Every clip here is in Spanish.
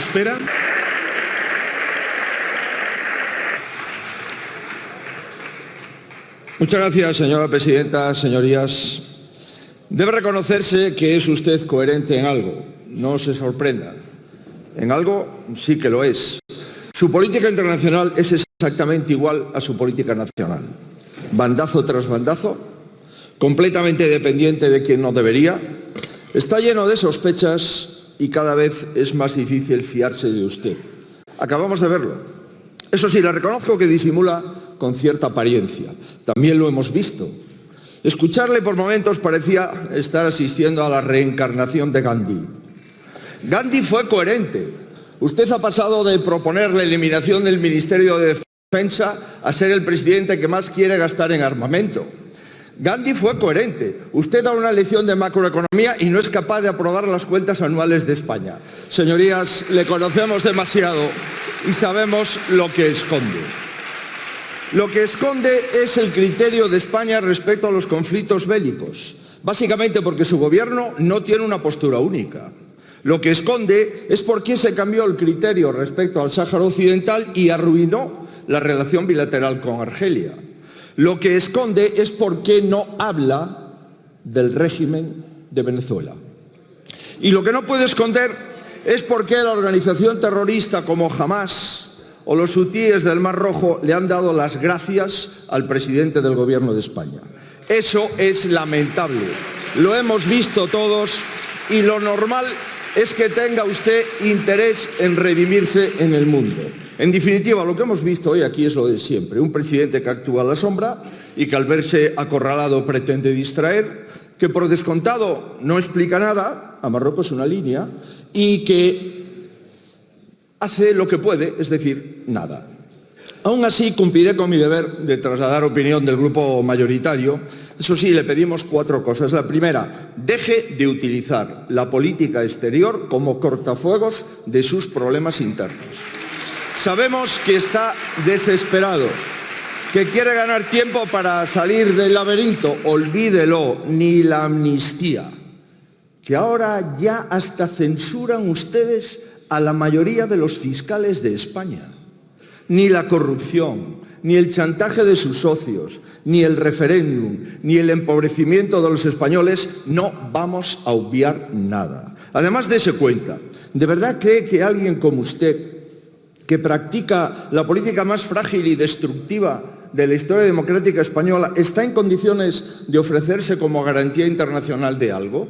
prospera. Muchas gracias, señora presidenta. Señorías, debe reconocerse que es usted coherente en algo. No se sorprenda. En algo sí que lo es. Su política internacional es exactamente igual a su política nacional. Bandazo tras bandazo, completamente dependiente de quien no debería. Está lleno de sospechas y cada vez es más difícil fiarse de usted. Acabamos de verlo. Eso sí, le reconozco que disimula con cierta apariencia. También lo hemos visto. Escucharle por momentos parecía estar asistiendo a la reencarnación de Gandhi. Gandhi fue coherente. Usted ha pasado de proponer la eliminación del Ministerio de Defensa a ser el presidente que más quiere gastar en armamento. Gandhi fue coherente. Usted da una lección de macroeconomía y no es capaz de aprobar las cuentas anuales de España. Señorías, le conocemos demasiado y sabemos lo que esconde. Lo que esconde es el criterio de España respecto a los conflictos bélicos, básicamente porque su gobierno no tiene una postura única. Lo que esconde es por qué se cambió el criterio respecto al Sáhara Occidental y arruinó la relación bilateral con Argelia. Lo que esconde es por qué no habla del régimen de Venezuela. Y lo que no puede esconder es por qué la organización terrorista como Hamás o los hutíes del Mar Rojo le han dado las gracias al presidente del Gobierno de España. Eso es lamentable. Lo hemos visto todos y lo normal es que tenga usted interés en redimirse en el mundo. En definitiva, lo que hemos visto hoy aquí es lo de siempre. Un presidente que actúa a la sombra y que al verse acorralado pretende distraer, que por descontado no explica nada, a Marruecos una línea, y que hace lo que puede, es decir, nada. Aún así, cumpliré con mi deber de trasladar opinión del grupo mayoritario. Eso sí, le pedimos 4 cosas. La primera, deje de utilizar la política exterior como cortafuegos de sus problemas internos. Sabemos que está desesperado, que quiere ganar tiempo para salir del laberinto. Olvídelo, ni la amnistía. Que ahora ya hasta censuran ustedes a la mayoría de los fiscales de España. Ni la corrupción, ni el chantaje de sus socios, ni el referéndum, ni el empobrecimiento de los españoles, no vamos a obviar nada. Además, dése cuenta, ¿de verdad cree que alguien como usted, que practica la política más frágil y destructiva de la historia democrática española, está en condiciones de ofrecerse como garantía internacional de algo?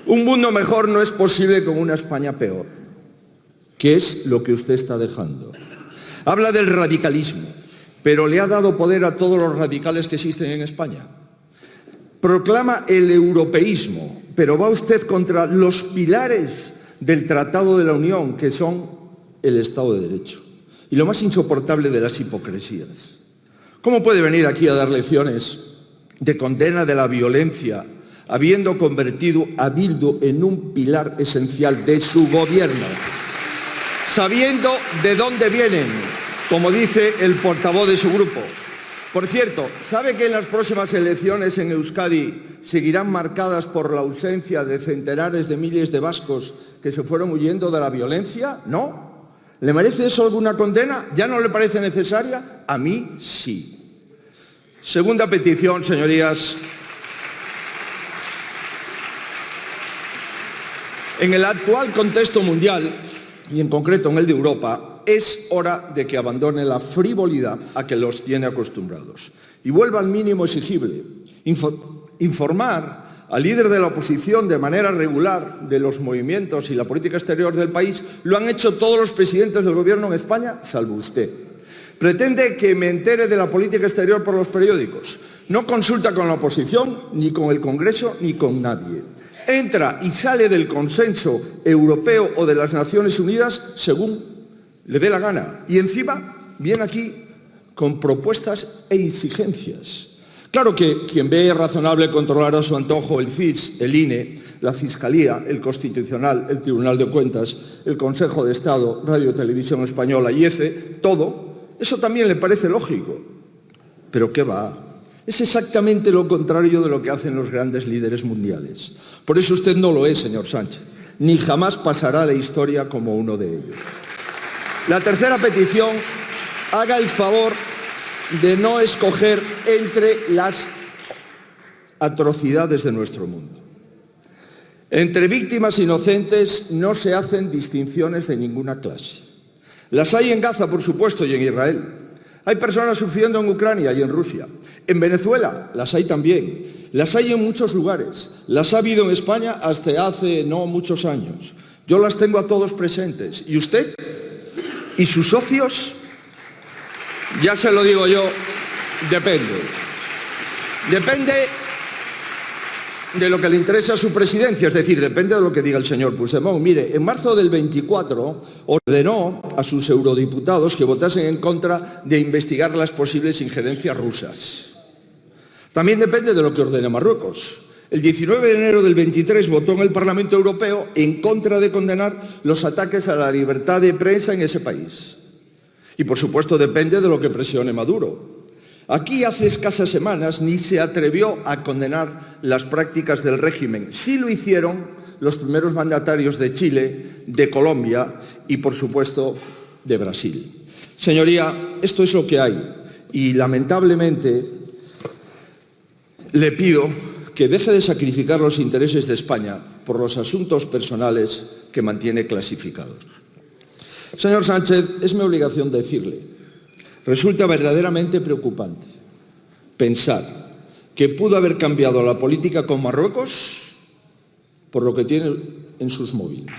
Un mundo mejor no es posible con una España peor, que es lo que usted está dejando. Habla del radicalismo, pero le ha dado poder a todos los radicales que existen en España. Proclama el europeísmo, pero va usted contra los pilares del Tratado de la Unión, que son el Estado de Derecho. Y lo más insoportable de las hipocresías. ¿Cómo puede venir aquí a dar lecciones de condena de la violencia, habiendo convertido a Bildu en un pilar esencial de su gobierno, sabiendo de dónde vienen, como dice el portavoz de su grupo? Por cierto, ¿sabe que en las próximas elecciones en Euskadi seguirán marcadas por la ausencia de centenares de miles de vascos que se fueron huyendo de la violencia? ¿No? ¿Le merece eso alguna condena? ¿Ya no le parece necesaria? A mí sí. Segunda petición, señorías. En el actual contexto mundial, y en concreto en el de Europa, es hora de que abandone la frivolidad a que los tiene acostumbrados y vuelva al mínimo exigible. Informar al líder de la oposición de manera regular de los movimientos y la política exterior del país lo han hecho todos los presidentes del gobierno en España, salvo usted. Pretende que me entere de la política exterior por los periódicos. No consulta con la oposición, ni con el Congreso, ni con nadie. Entra y sale del consenso europeo o de las Naciones Unidas según le dé la gana. Y encima viene aquí con propuestas e exigencias. Claro que quien ve razonable controlar a su antojo el CIS, el INE, la Fiscalía, el Constitucional, el Tribunal de Cuentas, el Consejo de Estado, Radio Televisión Española y EFE, todo, eso también le parece lógico. Pero ¿qué va? Es exactamente lo contrario de lo que hacen los grandes líderes mundiales. Por eso usted no lo es, señor Sánchez. ni jamás pasará a la historia como uno de ellos. La tercera petición, haga el favor de no escoger entre las atrocidades de nuestro mundo. Entre víctimas inocentes no se hacen distinciones de ninguna clase. Las hay en Gaza, por supuesto, y en Israel. Hay personas sufriendo en Ucrania y en Rusia. En Venezuela las hay también. Las hay en muchos lugares. Las ha habido en España hasta hace no muchos años. Yo las tengo a todos presentes. ¿Y usted? ¿Y sus socios? Ya se lo digo yo, depende. Depende de lo que le interesa a su presidencia, es decir, depende de lo que diga el señor Puigdemont. Mire, en marzo del 24 ordenó a sus eurodiputados que votasen en contra de investigar las posibles injerencias rusas. También depende de lo que ordene Marruecos. El 19 de enero del 23 votó en el Parlamento Europeo en contra de condenar los ataques a la libertad de prensa en ese país. Y por supuesto depende de lo que presione Maduro. Aquí hace escasas semanas ni se atrevió a condenar las prácticas del régimen. Sí lo hicieron los primeros mandatarios de Chile, de Colombia y por supuesto de Brasil. Señoría, esto es lo que hay y lamentablemente le pido que deje de sacrificar los intereses de España por los asuntos personales que mantiene clasificados. Señor Sánchez, es mi obligación decirle, resulta verdaderamente preocupante pensar que pudo haber cambiado la política con Marruecos por lo que tiene en sus móviles.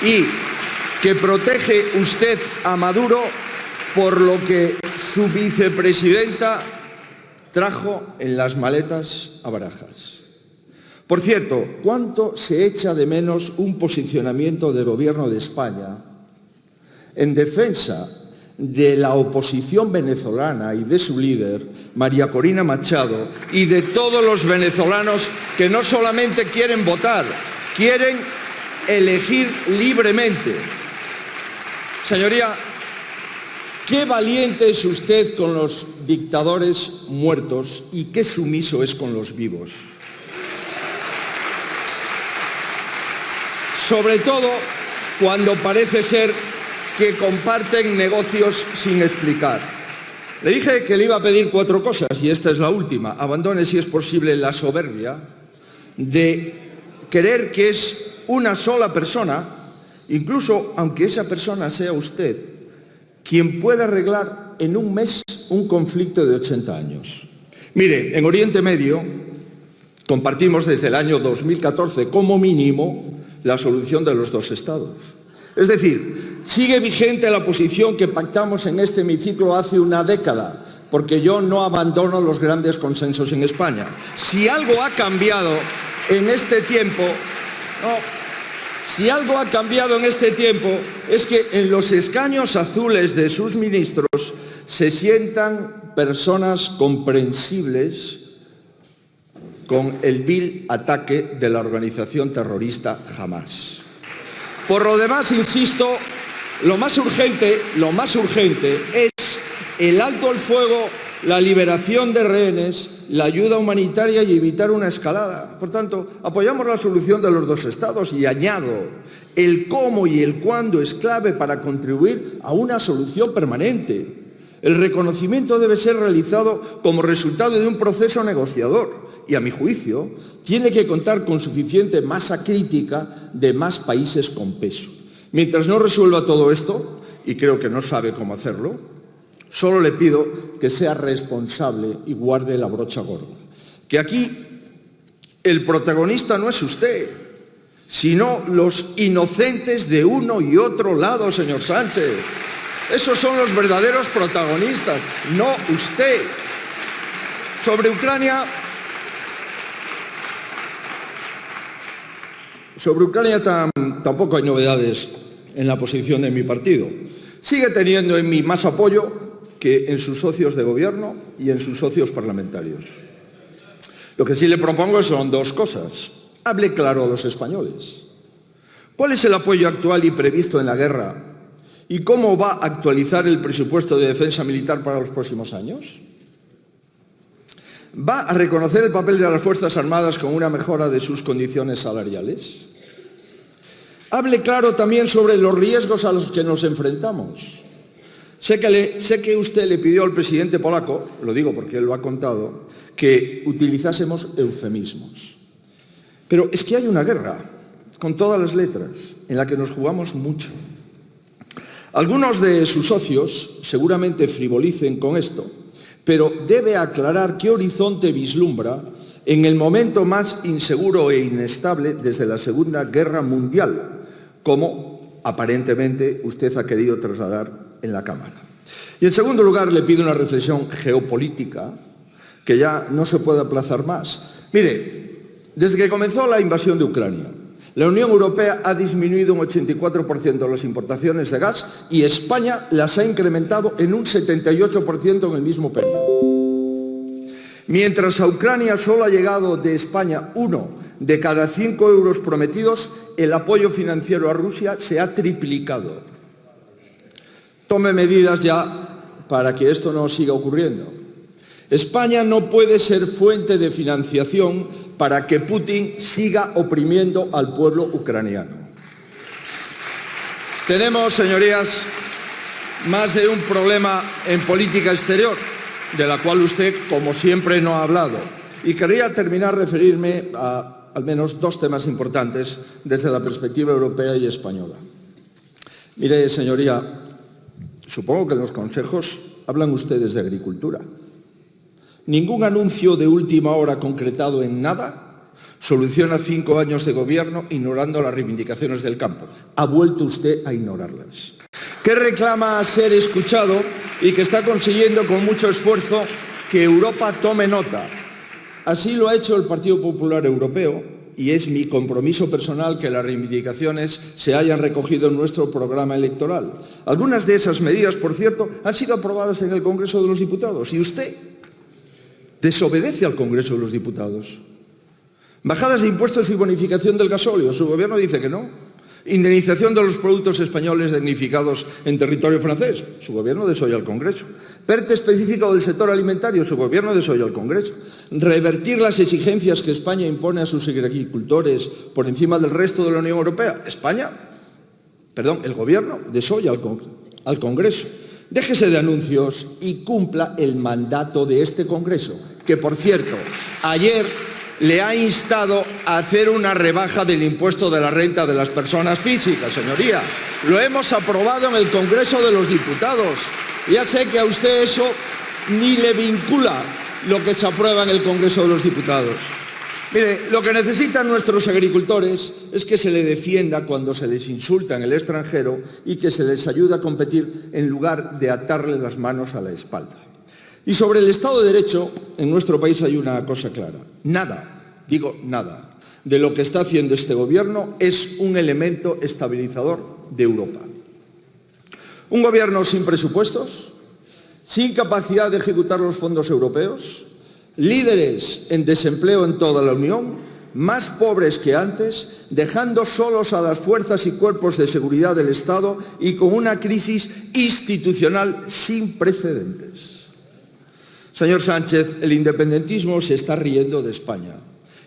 Y que protege usted a Maduro por lo que su vicepresidenta trajo en las maletas a Barajas. Por cierto, ¿cuánto se echa de menos un posicionamiento del Gobierno de España en defensa de la oposición venezolana y de su líder, María Corina Machado, y de todos los venezolanos que no solamente quieren votar, quieren elegir libremente? Señoría, qué valiente es usted con los dictadores muertos y qué sumiso es con los vivos. Sobre todo cuando parece ser que comparten negocios sin explicar. Le dije que le iba a pedir 4 cosas y esta es la última. Abandone, si es posible, la soberbia de creer que es una sola persona, incluso aunque esa persona sea usted, quien puede arreglar en un mes un conflicto de 80 años. Mire, en Oriente Medio compartimos desde el año 2014 como mínimo la solución de los 2 estados. Es decir, sigue vigente la posición que pactamos en este hemiciclo hace una década, porque yo no abandono los grandes consensos en España. Si algo ha cambiado en este tiempo, es que en los escaños azules de sus ministros se sientan personas comprensibles con el vil ataque de la organización terrorista Hamás. Por lo demás, insisto, lo más urgente es el alto al fuego, la liberación de rehenes, la ayuda humanitaria y evitar una escalada. Por tanto, apoyamos la solución de los 2 estados y añado, el cómo y el cuándo es clave para contribuir a una solución permanente. El reconocimiento debe ser realizado como resultado de un proceso negociador y, a mi juicio, tiene que contar con suficiente masa crítica de más países con peso. Mientras no resuelva todo esto, y creo que no sabe cómo hacerlo, solo le pido que sea responsable y guarde la brocha gorda. Que aquí el protagonista no es usted, sino los inocentes de uno y otro lado, señor Sánchez. Esos son los verdaderos protagonistas, no usted. Sobre Ucrania tampoco hay novedades en la posición de mi partido. Sigue teniendo en mí más apoyo que en sus socios de gobierno y en sus socios parlamentarios. Lo que sí le propongo son 2 cosas. Hable claro a los españoles. ¿Cuál es el apoyo actual y previsto en la guerra? ¿Y cómo va a actualizar el presupuesto de defensa militar para los próximos años? ¿Va a reconocer el papel de las Fuerzas Armadas con una mejora de sus condiciones salariales? Hable claro también sobre los riesgos a los que nos enfrentamos. Sé que usted le pidió al presidente polaco, lo digo porque él lo ha contado, que utilizásemos eufemismos. Pero es que hay una guerra, con todas las letras, en la que nos jugamos mucho. Algunos de sus socios seguramente frivolicen con esto, pero debe aclarar qué horizonte vislumbra en el momento más inseguro e inestable desde la Segunda Guerra Mundial, como aparentemente usted ha querido trasladar en la Cámara. Y en segundo lugar le pido una reflexión geopolítica que ya no se puede aplazar más. Mire, desde que comenzó la invasión de Ucrania, la Unión Europea ha disminuido un 84% las importaciones de gas y España las ha incrementado en un 78% en el mismo periodo. Mientras a Ucrania solo ha llegado de España 1 de cada 5 euros prometidos, el apoyo financiero a Rusia se ha triplicado. Tome medidas ya para que esto no siga ocurriendo. España no puede ser fuente de financiación para que Putin siga oprimiendo al pueblo ucraniano. Tenemos, señorías, más de un problema en política exterior, de la cual usted, como siempre, no ha hablado. Y querría terminar referirme a al menos dos temas importantes desde la perspectiva europea y española. Mire, señoría, supongo que en los consejos hablan ustedes de agricultura. Ningún anuncio de última hora concretado en nada soluciona 5 años de gobierno ignorando las reivindicaciones del campo. Ha vuelto usted a ignorarlas. ¿Qué reclama ser escuchado y que está consiguiendo con mucho esfuerzo que Europa tome nota? Así lo ha hecho el Partido Popular Europeo y es mi compromiso personal que las reivindicaciones se hayan recogido en nuestro programa electoral. Algunas de esas medidas, por cierto, han sido aprobadas en el Congreso de los Diputados y usted desobedece al Congreso de los Diputados. Bajadas de impuestos y bonificación del gasóleo, su gobierno dice que no. Indemnización de los productos españoles damnificados en territorio francés, su gobierno desoye al Congreso. PERTE específico del sector alimentario, su gobierno desoye al Congreso. Revertir las exigencias que España impone a sus agricultores por encima del resto de la Unión Europea, el gobierno desoye al Congreso. Déjese de anuncios y cumpla el mandato de este Congreso, que por cierto, ayer le ha instado a hacer una rebaja del impuesto de la renta de las personas físicas, señoría. Lo hemos aprobado en el Congreso de los Diputados. Ya sé que a usted eso ni le vincula lo que se aprueba en el Congreso de los Diputados. Mire, lo que necesitan nuestros agricultores es que se les defienda cuando se les insulta en el extranjero y que se les ayude a competir en lugar de atarle las manos a la espalda. Y sobre el Estado de Derecho, en nuestro país hay una cosa clara. Nada, digo nada, de lo que está haciendo este gobierno es un elemento estabilizador de Europa. Un gobierno sin presupuestos, sin capacidad de ejecutar los fondos europeos, líderes en desempleo en toda la Unión, más pobres que antes, dejando solos a las fuerzas y cuerpos de seguridad del Estado y con una crisis institucional sin precedentes. Señor Sánchez, el independentismo se está riendo de España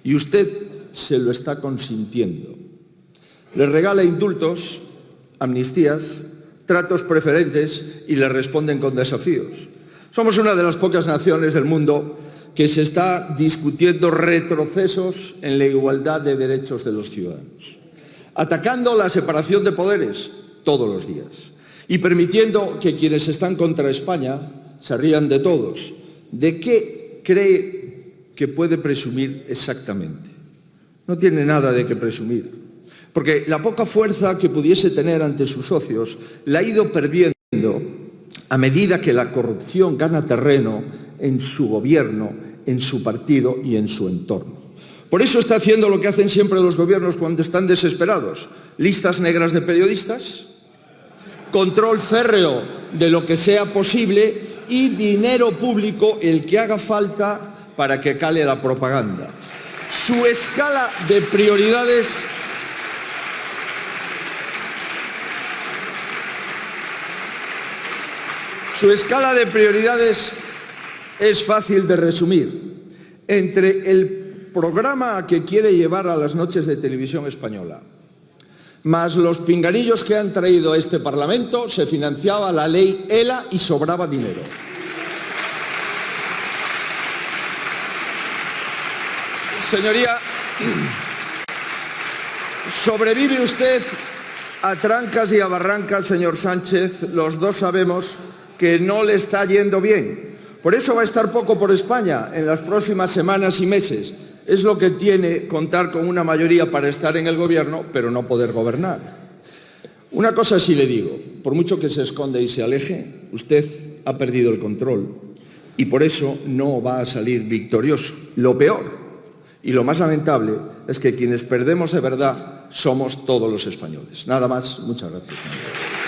y usted se lo está consintiendo. Le regala indultos, amnistías, tratos preferentes y le responden con desafíos. Somos una de las pocas naciones del mundo que se está discutiendo retrocesos en la igualdad de derechos de los ciudadanos, atacando la separación de poderes todos los días y permitiendo que quienes están contra España se rían de todos. ¿De qué cree que puede presumir exactamente? No tiene nada de qué presumir, porque la poca fuerza que pudiese tener ante sus socios la ha ido perdiendo a medida que la corrupción gana terreno en su gobierno, en su partido y en su entorno. Por eso está haciendo lo que hacen siempre los gobiernos cuando están desesperados: listas negras de periodistas, control férreo de lo que sea posible y dinero público el que haga falta para que cale la propaganda. Su escala de prioridades es fácil de resumir. Entre el programa que quiere llevar a las noches de Televisión Española, más los pinganillos que han traído a este Parlamento, se financiaba la ley ELA y sobraba dinero. Señoría, sobrevive usted a trancas y a barrancas, señor Sánchez. Los dos sabemos que no le está yendo bien. Por eso va a estar poco por España en las próximas semanas y meses. Es lo que tiene contar con una mayoría para estar en el gobierno, pero no poder gobernar. Una cosa sí le digo, por mucho que se esconda y se aleje, usted ha perdido el control y por eso no va a salir victorioso. Lo peor y lo más lamentable es que quienes perdemos de verdad somos todos los españoles. Nada más, muchas gracias, señor.